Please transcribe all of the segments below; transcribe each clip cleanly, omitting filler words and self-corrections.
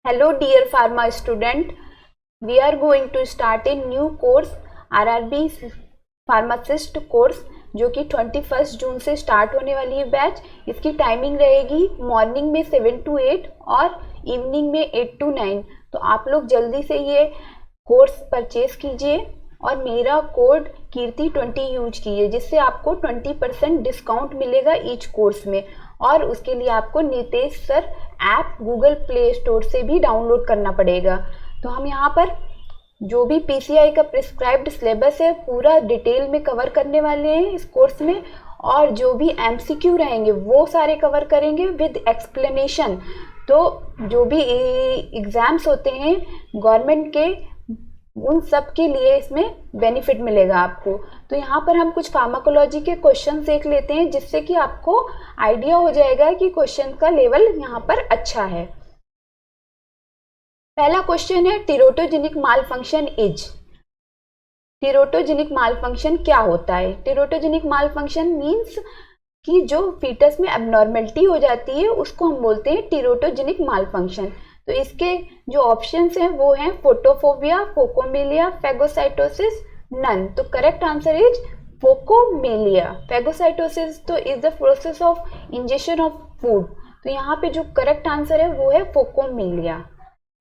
Hello dear pharma student, we are going to start a new course RRB pharmacist course जो कि 21 जून से start होने वाली है बैच। इसकी टाइमिंग रहेगी मॉर्निंग में 7 to 8 और इवनिंग में 8 to 9। तो आप लोग जल्दी से ये कोर्स परचेज कीजिए और मेरा कोड कीर्ति20 यूज कीजिए जिससे आपको 20% डिस्काउंट मिलेगा ईच कोर्स में। और उसके लिए आपको Nitesh sir app Google play store से भी डाउनलोड करना पड़ेगा। तो हम यहाँ पर जो भी पीसीआई का प्रिस्क्राइब्ड सिलेबस है पूरा डिटेल में कवर करने वाले हैं इस कोर्स में, और जो भी एमसीक्यू रहेंगे वो सारे कवर करेंगे विद एक्सप्लेनेशन। तो जो भी एग्जाम्स होते हैं गवर्नमेंट के उन सब के लिए इसमें बेनिफिट मिलेगा आपको। तो यहाँ पर हम कुछ फार्माकोलॉजी के क्वेश्चन देख लेते हैं जिससे कि आपको आइडिया हो जाएगा कि क्वेश्चन का लेवल यहाँ पर अच्छा है। पहला क्वेश्चन है टेरोटोजेनिक मालफंक्शन इज। टेरोटोजेनिक मालफंक्शन क्या होता है? टेरोटोजेनिक मालफंक्शन मीन्स कि जो फीटस में एबनॉर्मेलिटी हो जाती है उसको हम बोलते हैं टेरोटोजेनिक मालफंक्शन। तो इसके जो ऑप्शंस हैं वो हैं फोटोफोबिया, फोकोमेलिया, फेगोसाइटोसिस, नन। तो correct answer is phocomelia. Phagocytosis तो is the process of injection of food. तो यहाँ पे जो करेक्ट आंसर है वो है फोकोमेलिया।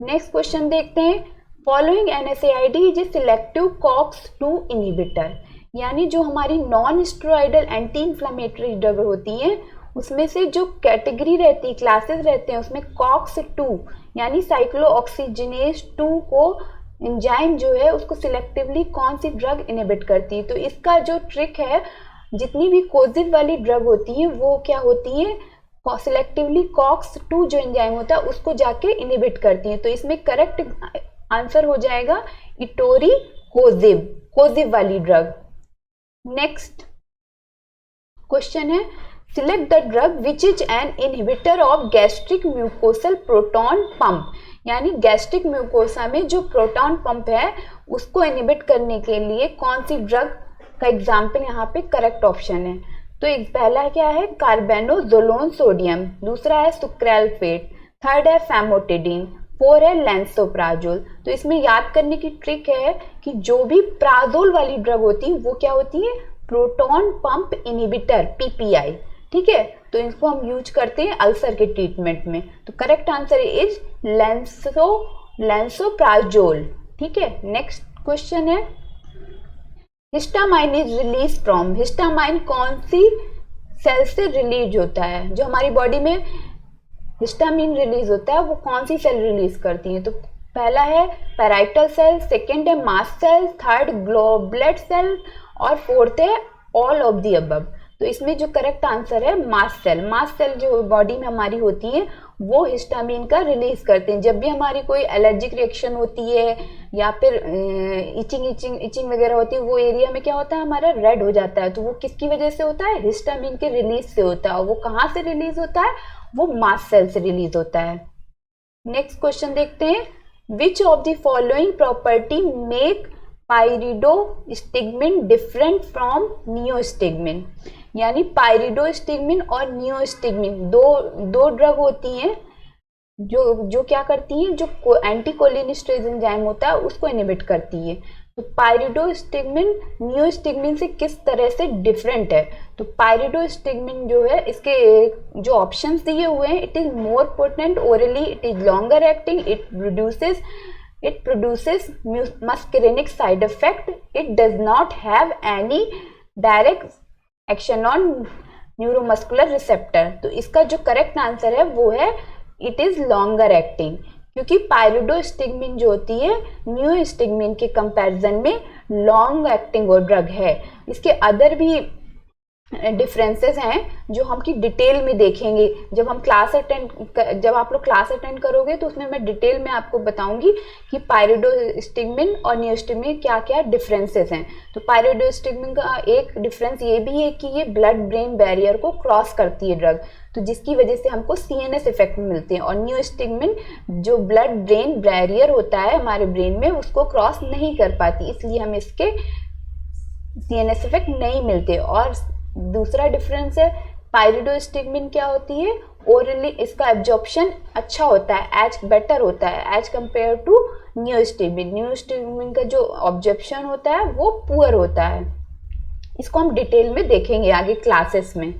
नेक्स्ट क्वेश्चन देखते हैं। Following NSAID is a selective COX-2 inhibitor. यानी जो हमारी non steroidal anti inflammatory drug होती हैं उसमें से जो कैटेगरी रहती है, क्लासेस रहते हैं, उसमें COX-2 यानी साइक्लोऑक्सीजिनेज 2 को एंजाइम जो है उसको सिलेक्टिवली कौन सी ड्रग इनहिबिट करती है। तो इसका जो ट्रिक है, जितनी भी कोजिव वाली ड्रग होती है वो क्या होती है, सिलेक्टिवली COX-2 जो एंजाइम होता है उसको जाके इनहिबिट करती है। तो इसमें करेक्ट आंसर हो जाएगा इटोरी कोजिव वाली ड्रग। नेक्स्ट क्वेश्चन है select the drug which is an inhibitor of gastric mucosal proton pump. यानी गैस्ट्रिक म्यूकोसा में जो प्रोटॉन पंप है उसको इनहिबिट करने के लिए कौन सी ड्रग का एग्जाम्पल यहाँ पे करेक्ट ऑप्शन है। तो एक पहला क्या है कार्बेनोजोलोन सोडियम, दूसरा है सुक्रेल्फेट, थर्ड है फैमोटिडीन, 4 है लेंसोप्राजोल। तो इसमें याद करने की ट्रिक है कि जो भी प्राजोल वाली ड्रग होती है वो क्या होती है, प्रोटॉन पंप इनहिबिटर PPI। ठीक है, तो इसको हम यूज करते हैं अल्सर के ट्रीटमेंट में। तो करेक्ट आंसर इज लेंसोप्राजोल। ठीक है, नेक्स्ट क्वेश्चन है histamine is release from. Histamine कौन सी सेल से रिलीज होता है? जो हमारी बॉडी में हिस्टामिन रिलीज होता है वो कौन सी सेल रिलीज करती है? तो पहला है पैराइटल सेल, सेकेंड है मास्ट सेल, थर्ड ग्लोबुलेट सेल और फोर्थ है ऑल ऑफ द अबव। तो इसमें जो करेक्ट आंसर है मास्ट सेल। मास्ट सेल जो बॉडी में हमारी होती है वो हिस्टामिन का रिलीज करते हैं। जब भी हमारी कोई एलर्जिक रिएक्शन होती है या फिर इचिंग वगैरह होती है वो एरिया में क्या होता है हमारा रेड हो जाता है। तो वो किसकी वजह से होता है, हिस्टामिन के रिलीज से होता है। वो कहाँ से रिलीज होता है, वो मास्ट सेल से रिलीज होता है। नेक्स्ट क्वेश्चन देखते हैं which of the following property make pyridostigmine different from neostigmine. यानी पाइरिडोस्टिग्मिन और नियोस्टिग्मिन दो ड्रग होती हैं जो क्या करती हैं, जो एंटीकोलिनेस्टेरेज एंजाइम होता है उसको इनहिबिट करती है। तो पाइरिडोस्टिग्मिन नियोस्टिग्मिन से किस तरह से डिफरेंट है? तो पाइरिडोस्टिग्मिन जो है इसके जो ऑप्शंस दिए हुए हैं, it is more potent orally, it is longer acting, it produces muscarinic side effect, it does not have any direct action on neuromuscular receptor। तो इसका जो करेक्ट आंसर है वो है इट इज लॉन्गर एक्टिंग, क्योंकि पाइरिडोस्टिग्मिन जो होती है नियोस्टिग्मिन के कंपैरिजन में लॉन्ग एक्टिंग वो ड्रग है। इसके अदर भी डिफरेंसेस हैं जो हम की डिटेल में देखेंगे जब आप लोग क्लास अटेंड करोगे तो उसमें मैं डिटेल में आपको बताऊंगी कि पाइरिडोस्टिग्मिन और नियोस्टिग्मिन क्या क्या डिफरेंसेस हैं। तो पाइरिडोस्टिग्मिन का एक डिफरेंस ये भी है कि ये ब्लड ब्रेन बैरियर को क्रॉस करती है ड्रग, तो जिसकी वजह से हमको CNS इफेक्ट मिलते हैं। और नियोस्टिग्मिन जो ब्लड ब्रेन बैरियर होता है हमारे ब्रेन में उसको क्रॉस नहीं कर पाती, इसलिए हम इसके CNS इफेक्ट नहीं मिलते। और दूसरा डिफरेंस है पाइरिडोस्टिग्मिन क्या होती है, ओरली इसका एब्जॉर्प्शन अच्छा होता है, एज बेटर होता है एज कंपेयर टू नियोस्टेमिन। नियोस्टेमिन का जो ऑब्जॉर्प्शन होता है वो पुअर होता है। इसको हम डिटेल में देखेंगे आगे क्लासेस में।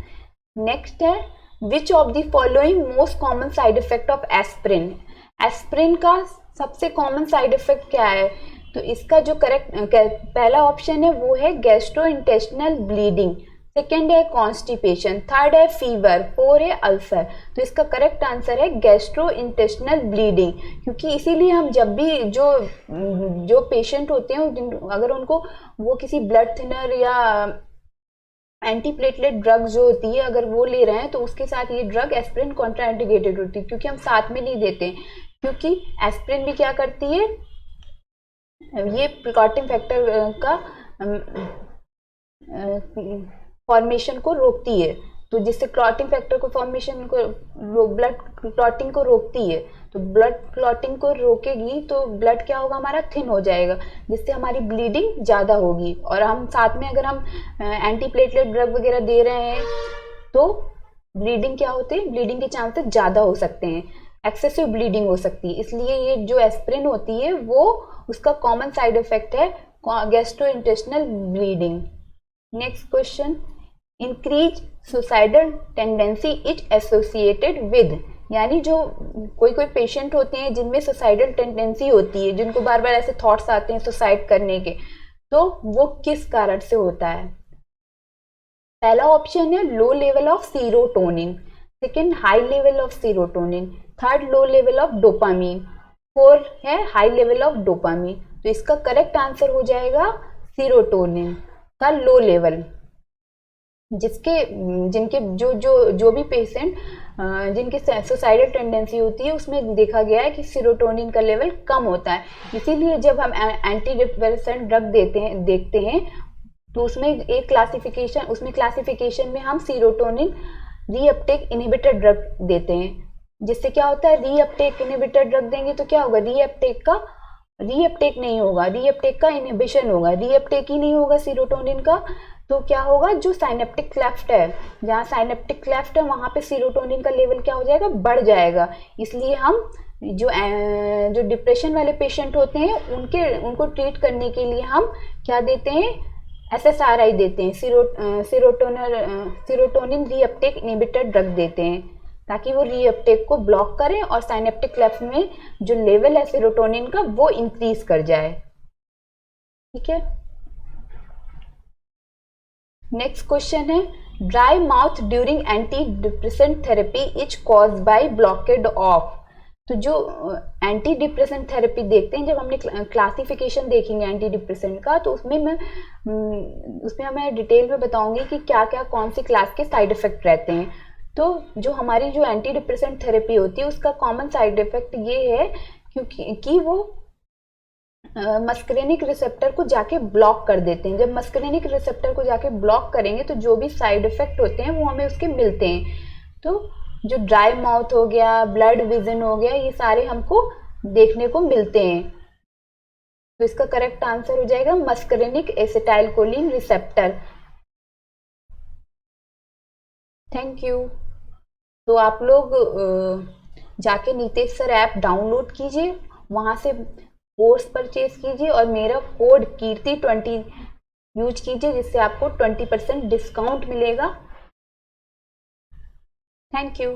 नेक्स्ट है विच of the following most common side effect of aspirin. Aspirin का सबसे कॉमन साइड इफेक्ट क्या है? तो इसका जो करेक्ट पहला ऑप्शन है वो है गैस्ट्रोइंटेस्टिनल ब्लीडिंग, सेकेंड है कॉन्स्टिपेशन, थर्ड है फीवर, फोर है अल्सर। तो इसका करेक्ट आंसर है गैस्ट्रोइंटेस्टिनल ब्लीडिंग, क्योंकि इसीलिए हम जब भी जो पेशेंट होते हैं अगर उनको वो किसी ब्लड थिनर या एंटीप्लेटलेट ड्रग जो होती है अगर वो ले रहे हैं तो उसके साथ ये ड्रग एस्प्रिन कॉन्ट्राइंडिकेटेड होती है, क्योंकि हम साथ में नहीं देते हैं, क्योंकि एस्प्रिन भी क्या करती है, ये क्लॉटिंग फैक्टर का फॉर्मेशन को रोकती है। तो जिससे क्लॉटिंग फैक्टर को फॉर्मेशन को ब्लड क्लॉटिंग को रोकती है, तो ब्लड क्लॉटिंग को रोकेगी तो ब्लड क्या होगा, हमारा थिन हो जाएगा, जिससे हमारी ब्लीडिंग ज़्यादा होगी। और हम साथ में अगर हम एंटीप्लेटलेट ड्रग वगैरह दे रहे हैं तो ब्लीडिंग क्या होती है, ब्लीडिंग के चांसेस ज़्यादा हो सकते हैं, एक्सेसिव ब्लीडिंग हो सकती है। इसलिए ये जो एस्प्रिन होती है वो उसका कॉमन साइड इफेक्ट है gastrointestinal bleeding. Next question, increase suicidal tendency is associated with, यानी जो कोई पेशेंट होते हैं जिनमें सुसाइडल टेंडेंसी होती है, जिनको बार बार ऐसे थॉट्स आते हैं सुसाइड करने के, तो वो किस कारण से होता है? पहला ऑप्शन है low level of serotonin, second high level of serotonin, third low level of dopamine, fourth है हाई लेवल ऑफ डोपामीन। तो इसका करेक्ट आंसर हो जाएगा सीरोटोनिन का लो लेवल। जिनके जो भी पेशेंट जिनकी सुसाइडल टेंडेंसी होती है उसमें देखा गया है कि सीरोटोनिन का लेवल कम होता है। इसीलिए जब हम एंटी डिप्रेसेंट ड्रग देखते हैं तो उसमें क्लासिफिकेशन में हम सीरोटोनिन रीअपटेक इनहिबिटर ड्रग देते हैं। जिससे क्या होता है, रीअपटेक इनहिबिटर ड्रग देंगे तो क्या होगा, रीअपटेक नहीं होगा, रीअपटेक का इनहिबिशन होगा, रीअपटेक ही नहीं होगा सीरोटोनिन का, तो क्या होगा, जो साइनेप्टिक क्लेफ्ट है, जहाँ साइनेप्टिक क्लेफ्ट है वहां पे सीरोटोनिन का लेवल क्या हो जाएगा, बढ़ जाएगा। इसलिए हम जो डिप्रेशन वाले पेशेंट होते हैं उनको ट्रीट करने के लिए हम क्या देते हैं, SSRI देते हैं, सीरोटोनिन रीअपटेक इनहिबिटर ड्रग देते हैं, ताकि वो रीअपटेक को ब्लॉक करें और साइनेप्टिक क्लेफ्ट में जो लेवल है सीरोटोनिन का वो इंक्रीज कर जाए। ठीक है। नेक्स्ट क्वेश्चन है, dry mouth during anti depressant therapy is caused by blockade of. तो जो एंटी डिप्रेसेंट थेरेपी देखते हैं, जब हमने क्लासिफिकेशन देखेंगे एंटी डिप्रेसेंट का, तो उसमें मैं डिटेल में बताऊंगी कि क्या क्या कौन सी क्लास के साइड इफेक्ट रहते हैं। तो जो हमारी जो एंटी डिप्रेसेंट थेरेपी होती है उसका कॉमन साइड इफेक्ट ये है कि वो मस्करेनिक रिसेप्टर को जाके ब्लॉक कर देते हैं। जब मस्करेनिक रिसेप्टर को जाके ब्लॉक करेंगे तो जो भी साइड इफेक्ट होते हैं वो हमें उसके मिलते हैं। तो जो ड्राई माउथ हो गया, ब्लड विजन हो गया, ये सारे हमको देखने को मिलते हैं। तो इसका करेक्ट आंसर हो जाएगा muscarinic acetylcholine receptor. Thank you. तो आप लोग जाके नीतेश सर ऐप डाउनलोड कीजिए, वहां से कोर्स परचेज कीजिए और मेरा कोड कीर्ति20 यूज कीजिए, जिससे आपको 20% डिस्काउंट मिलेगा। Thank you.